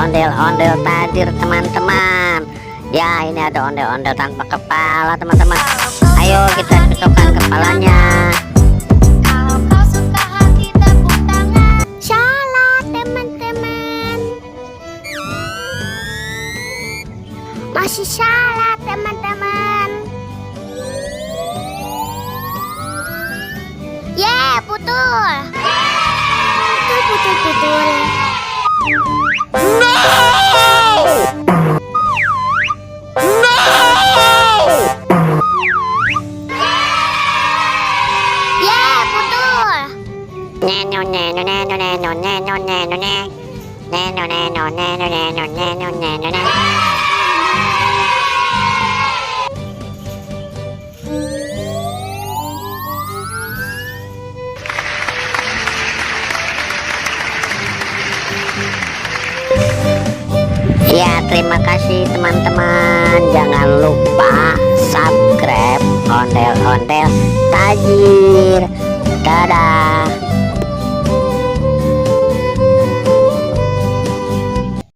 ondel-ondel tajir teman-teman. Ya, ini ada ondel-ondel tanpa kepala teman-teman. Ayo kita cocokkan kepalanya. Kalau kau suka hati tepuk tangan. Salah teman-teman. Masih salah teman-teman. Betul. Betul. Ya, terima kasih teman-teman. Jangan lupa subscribe ondel-ondel tajir.